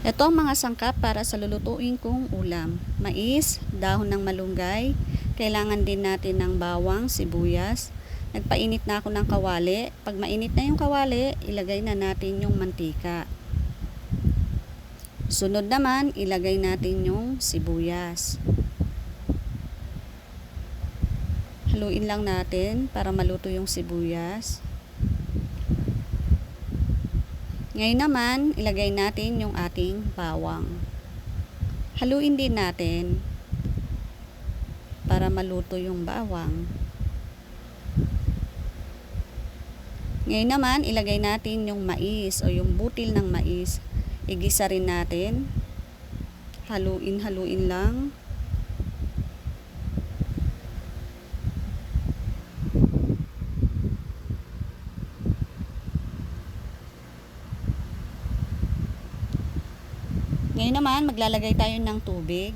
Ito ang mga sangkap para sa lulutuin kong ulam. Mais, dahon ng malunggay, kailangan din natin ng bawang, sibuyas. Nagpainit na ako ng kawali. Pag mainit na yung kawali, ilagay na natin yung mantika. Sunod naman, ilagay natin yung sibuyas. Haluin lang natin para maluto yung sibuyas. Ngayon naman, ilagay natin yung ating bawang. Haluin din natin para maluto yung bawang. Ngayon naman, ilagay natin yung mais o yung butil ng mais. Igisa rin natin. Haluin lang. Ngayon naman, maglalagay tayo ng tubig.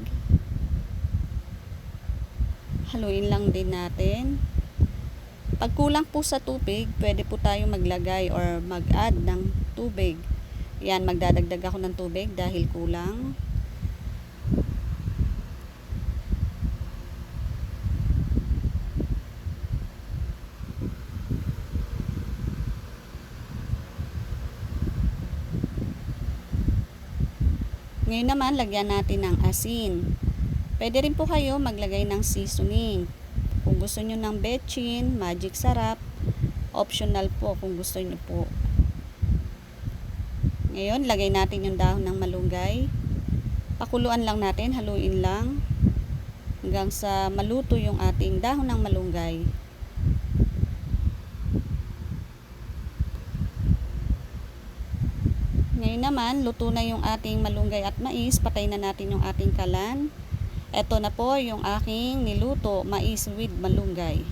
Haluin lang din natin. Pag kulang po sa tubig, pwede po tayo maglagay or mag-add ng tubig. Yan, magdadagdag ako ng tubig dahil kulang. Ngayon naman, lagyan natin ng asin. Pwede rin po kayo maglagay ng seasoning. Kung gusto nyo ng betchin, magic sarap, optional po kung gusto nyo po. Ngayon, lagay natin yung dahon ng malunggay. Pakuluan lang natin, haluin lang hanggang sa maluto yung ating dahon ng malunggay. Ngayon naman, luto na yung ating malunggay at mais. Patay na natin yung ating kalan. Ito na po yung aking niluto, mais with malunggay.